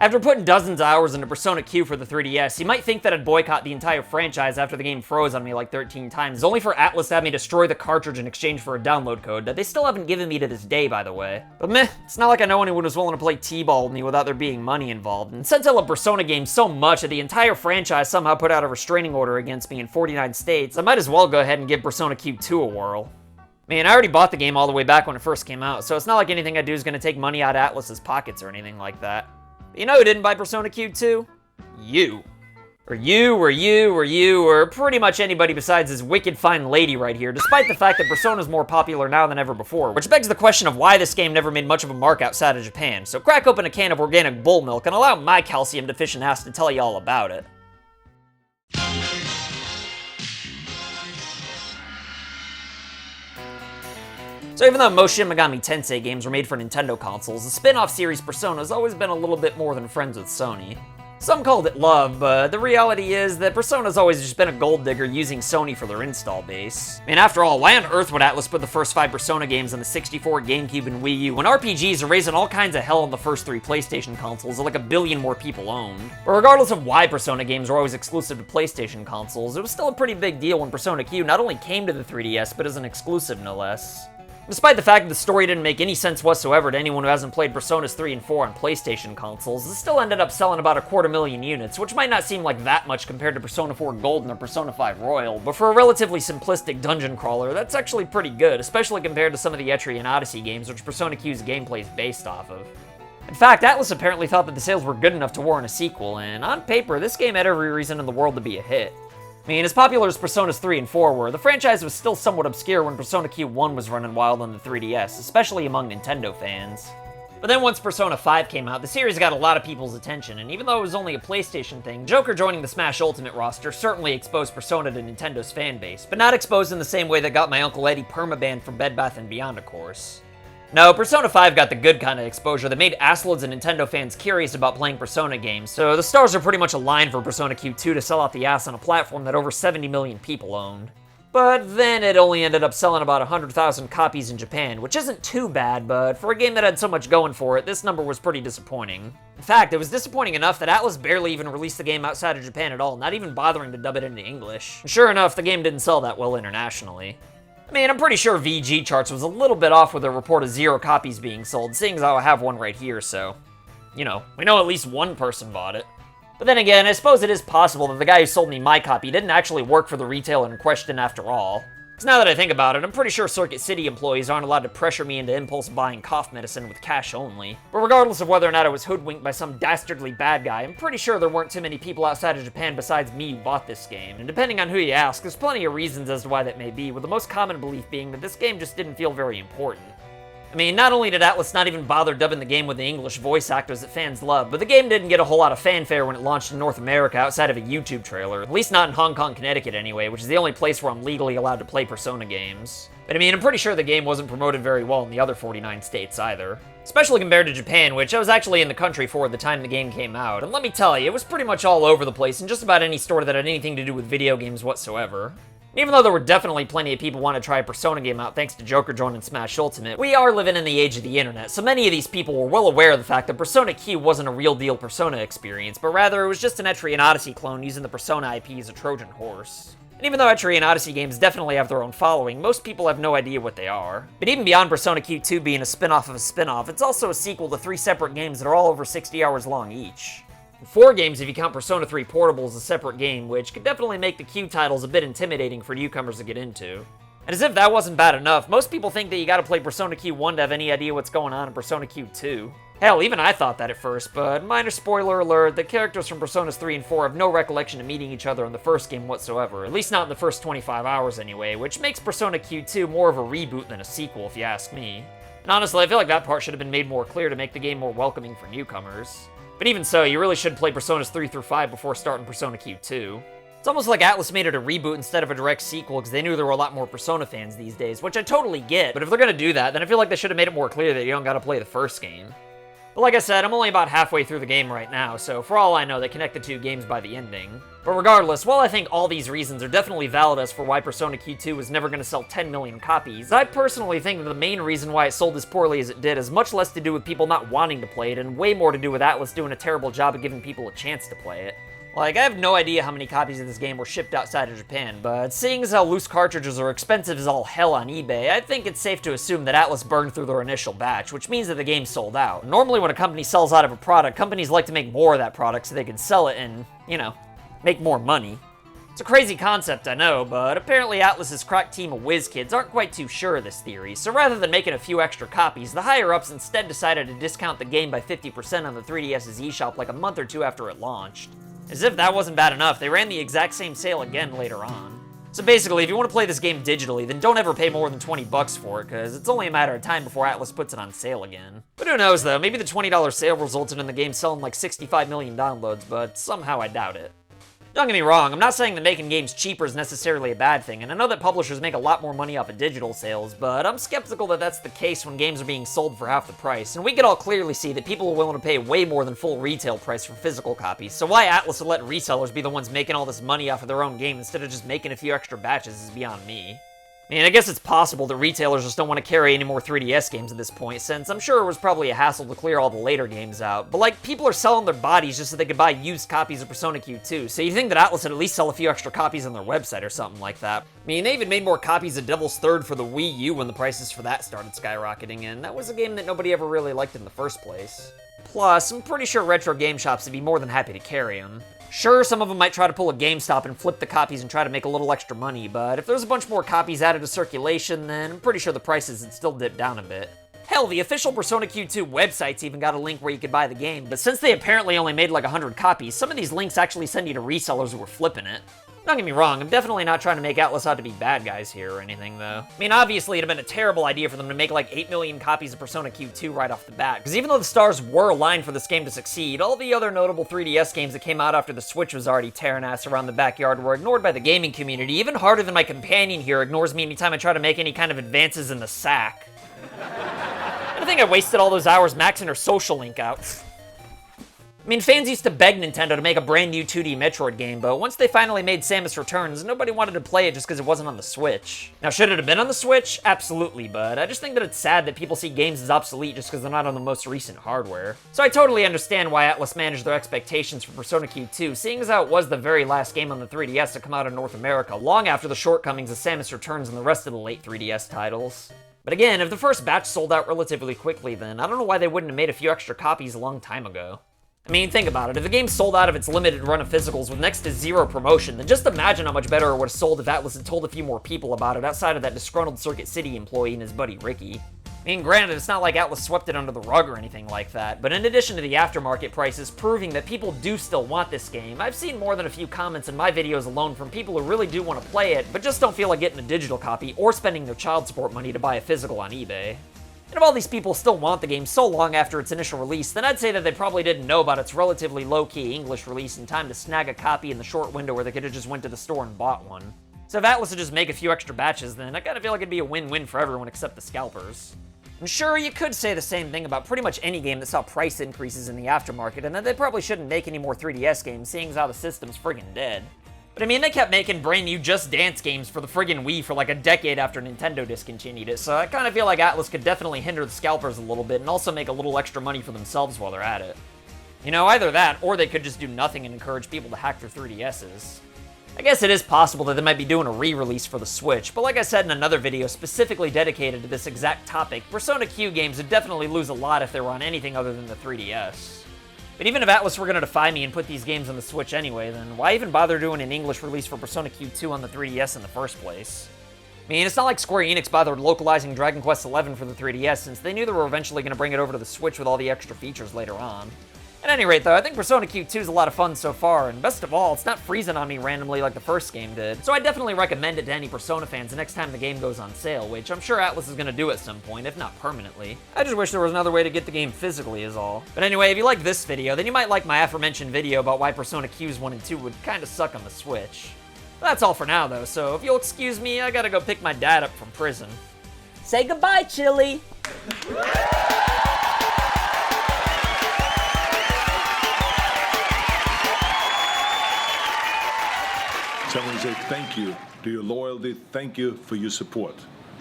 After putting dozens of hours into Persona Q for the 3DS, you might think that I'd boycott the entire franchise after the game froze on me like 13 times, only for Atlus to have me destroy the cartridge in exchange for a download code that they still haven't given me to this day, by the way. But meh, it's not like I know anyone who's willing to play T-ball with me without there being money involved, and since I love Persona games so much that the entire franchise somehow put out a restraining order against me in 49 states, I might as well go ahead and give Persona Q2 a whirl. Man, I already bought the game all the way back when it first came out, so it's not like anything I do is going to take money out of Atlus's pockets or anything like that. But you know who didn't buy Persona Q2? You. Or pretty much anybody besides this wicked fine lady right here, despite the fact that Persona's more popular now than ever before, which begs the question of why this game never made much of a mark outside of Japan. So crack open a can of organic bull milk and allow my calcium-deficient ass to tell you all about it. So even though most Shin Megami Tensei games were made for Nintendo consoles, the spin-off series Persona has always been a little bit more than friends with Sony. Some called it love, but the reality is that Persona's always just been a gold digger using Sony for their install base. And after all, why on earth would Atlus put the first 5 Persona games on the 64, GameCube, and Wii U when RPGs are raising all kinds of hell on the first 3 PlayStation consoles that like a billion more people owned? But regardless of why Persona games were always exclusive to PlayStation consoles, it was still a pretty big deal when Persona Q not only came to the 3DS, but as an exclusive no less. Despite the fact that the story didn't make any sense whatsoever to anyone who hasn't played Personas 3 and 4 on PlayStation consoles, it still ended up selling about 250,000 units, which might not seem like that much compared to Persona 4 Golden or Persona 5 Royal, but for a relatively simplistic dungeon crawler, that's actually pretty good, especially compared to some of the Etrian Odyssey games which Persona Q's gameplay is based off of. In fact, Atlus apparently thought that the sales were good enough to warrant a sequel, and on paper, this game had every reason in the world to be a hit. I mean, as popular as Personas 3 and 4 were, the franchise was still somewhat obscure when Persona Q1 was running wild on the 3DS, especially among Nintendo fans. But then once Persona 5 came out, the series got a lot of people's attention, and even though it was only a PlayStation thing, Joker joining the Smash Ultimate roster certainly exposed Persona to Nintendo's fanbase, but not exposed in the same way that got my Uncle Eddie permabanned from Bed Bath & Beyond, of course. No, Persona 5 got the good kind of exposure that made assloads of Nintendo fans curious about playing Persona games, so the stars are pretty much aligned for Persona Q2 to sell out the ass on a platform that over 70 million people owned. But then it only ended up selling about 100,000 copies in Japan, which isn't too bad, but for a game that had so much going for it, this number was pretty disappointing. In fact, it was disappointing enough that Atlus barely even released the game outside of Japan at all, not even bothering to dub it into English. And sure enough, the game didn't sell that well internationally. I mean, I'm pretty sure VG Charts was a little bit off with a report of 0 copies being sold, seeing as how I have one right here, so, you know, we know at least one person bought it. But then again, I suppose it is possible that the guy who sold me my copy didn't actually work for the retailer in question after all. Because now that I think about it, I'm pretty sure Circuit City employees aren't allowed to pressure me into impulse buying cough medicine with cash only. But regardless of whether or not I was hoodwinked by some dastardly bad guy, I'm pretty sure there weren't too many people outside of Japan besides me who bought this game. And depending on who you ask, there's plenty of reasons as to why that may be, with the most common belief being that this game just didn't feel very important. I mean, not only did Atlus not even bother dubbing the game with the English voice actors that fans love, but the game didn't get a whole lot of fanfare when it launched in North America outside of a YouTube trailer, at least not in Hong Kong, Connecticut anyway, which is the only place where I'm legally allowed to play Persona games. But I mean, I'm pretty sure the game wasn't promoted very well in the other 49 states either. Especially compared to Japan, which I was actually in the country for at the time the game came out, and let me tell you, it was pretty much all over the place in just about any store that had anything to do with video games whatsoever. Even though there were definitely plenty of people wanting to try a Persona game out thanks to Joker joining Smash Ultimate, we are living in the age of the internet, so many of these people were well aware of the fact that Persona Q wasn't a real deal Persona experience, but rather it was just an Etrian Odyssey clone using the Persona IP as a Trojan horse. And even though Etrian Odyssey games definitely have their own following, most people have no idea what they are. But even beyond Persona Q2 being a spin-off of a spin-off, it's also a sequel to 3 separate games that are all over 60 hours long each. 4 games if you count Persona 3 Portable as a separate game, which could definitely make the Q titles a bit intimidating for newcomers to get into. And as if that wasn't bad enough, most people think that you gotta play Persona Q1 to have any idea what's going on in Persona Q2. Hell, even I thought that at first, but minor spoiler alert, the characters from Personas 3 and 4 have no recollection of meeting each other in the first game whatsoever, at least not in the first 25 hours anyway, which makes Persona Q2 more of a reboot than a sequel if you ask me. And honestly, I feel like that part should have been made more clear to make the game more welcoming for newcomers. But even so, you really should play Personas 3 through 5 before starting Persona Q2. It's almost like Atlus made it a reboot instead of a direct sequel because they knew there were a lot more Persona fans these days, which I totally get, but if they're gonna do that, then I feel like they should have made it more clear that you don't gotta play the first game. But like I said, I'm only about halfway through the game right now, so for all I know, they connect the two games by the ending. But regardless, while I think all these reasons are definitely valid as for why Persona Q2 was never going to sell 10 million copies, I personally think that the main reason why it sold as poorly as it did has much less to do with people not wanting to play it, and way more to do with Atlus doing a terrible job of giving people a chance to play it. Like, I have no idea how many copies of this game were shipped outside of Japan, but seeing as how loose cartridges are expensive as all hell on eBay, I think it's safe to assume that Atlus burned through their initial batch, which means that the game sold out. Normally when a company sells out of a product, companies like to make more of that product so they can sell it and, you know, make more money. It's a crazy concept, I know, but apparently Atlus's crack team of whiz kids aren't quite too sure of this theory, so rather than making a few extra copies, the higher-ups instead decided to discount the game by 50% on the 3DS's eShop like a month or two after it launched. As if that wasn't bad enough, they ran the exact same sale again later on. So basically, if you want to play this game digitally, then don't ever pay more than 20 bucks for it, because it's only a matter of time before Atlus puts it on sale again. But who knows though, maybe the $20 sale resulted in the game selling like 65 million downloads, but somehow I doubt it. Don't get me wrong, I'm not saying that making games cheaper is necessarily a bad thing, and I know that publishers make a lot more money off of digital sales, but I'm skeptical that that's the case when games are being sold for half the price, and we can all clearly see that people are willing to pay way more than full retail price for physical copies, so why Atlus would let resellers be the ones making all this money off of their own game instead of just making a few extra batches is beyond me. I mean, I guess it's possible that retailers just don't want to carry any more 3DS games at this point, since I'm sure it was probably a hassle to clear all the later games out. But like, people are selling their bodies just so they could buy used copies of Persona Q2, so you think that Atlus would at least sell a few extra copies on their website or something like that. I mean, they even made more copies of Devil's Third for the Wii U when the prices for that started skyrocketing, and that was a game that nobody ever really liked in the first place. Plus, I'm pretty sure retro game shops would be more than happy to carry them. Sure, some of them might try to pull a GameStop and flip the copies and try to make a little extra money, but if there's a bunch more copies added to circulation, then I'm pretty sure the prices would still dip down a bit. Hell, the official Persona Q2 website's even got a link where you could buy the game, but since they apparently only made like 100 copies, some of these links actually send you to resellers who are flipping it. Don't get me wrong, I'm definitely not trying to make Atlus out to be bad guys here or anything, though. I mean, obviously it'd have been a terrible idea for them to make like 8 million copies of Persona Q2 right off the bat, because even though the stars were aligned for this game to succeed, all the other notable 3DS games that came out after the Switch was already tearing ass around the backyard were ignored by the gaming community, even harder than my companion here ignores me anytime I try to make any kind of advances in the sack. I think I wasted all those hours maxing her social link out. I mean, fans used to beg Nintendo to make a brand new 2D Metroid game, but once they finally made Samus Returns, nobody wanted to play it just because it wasn't on the Switch. Now, should it have been on the Switch? Absolutely, but I just think that it's sad that people see games as obsolete just because they're not on the most recent hardware. So I totally understand why Atlus managed their expectations for Persona Q2, seeing as how it was the very last game on the 3DS to come out in North America, long after the shortcomings of Samus Returns and the rest of the late 3DS titles. But again, if the first batch sold out relatively quickly, then I don't know why they wouldn't have made a few extra copies a long time ago. I mean, think about it, if the game sold out of its limited run of physicals with next to zero promotion, then just imagine how much better it would have sold if Atlus had told a few more people about it outside of that disgruntled Circuit City employee and his buddy Ricky. I mean, granted, it's not like Atlus swept it under the rug or anything like that, but in addition to the aftermarket prices proving that people do still want this game, I've seen more than a few comments in my videos alone from people who really do want to play it, but just don't feel like getting a digital copy or spending their child support money to buy a physical on eBay. And if all these people still want the game so long after its initial release, then I'd say that they probably didn't know about its relatively low-key English release in time to snag a copy in the short window where they could have just went to the store and bought one. So if Atlus would just make a few extra batches, then I kinda feel like it'd be a win-win for everyone except the scalpers. And sure, you could say the same thing about pretty much any game that saw price increases in the aftermarket, and that they probably shouldn't make any more 3DS games, seeing as how the system's friggin' dead. But I mean, they kept making brand new Just Dance games for the friggin' Wii for like a decade after Nintendo discontinued it, so I kind of feel like Atlus could definitely hinder the scalpers a little bit and also make a little extra money for themselves while they're at it. You know, either that, or they could just do nothing and encourage people to hack their 3DSs. I guess it is possible that they might be doing a re-release for the Switch, but like I said in another video specifically dedicated to this exact topic, Persona Q games would definitely lose a lot if they were on anything other than the 3DS. But even if Atlus were going to defy me and put these games on the Switch anyway, then why even bother doing an English release for Persona Q2 on the 3DS in the first place? I mean, it's not like Square Enix bothered localizing Dragon Quest XI for the 3DS since they knew they were eventually going to bring it over to the Switch with all the extra features later on. At any rate, though, I think Persona Q2 is a lot of fun so far, and best of all, it's not freezing on me randomly like the first game did, so I definitely recommend it to any Persona fans the next time the game goes on sale, which I'm sure Atlus is going to do at some point, if not permanently. I just wish there was another way to get the game physically is all. But anyway, if you like this video, then you might like my aforementioned video about why Persona Qs 1 and 2 would kinda suck on the Switch. That's all for now, though, so if you'll excuse me, I gotta go pick my dad up from prison. Say goodbye, Chili! Just want to say thank you to your loyalty. Thank you for your support.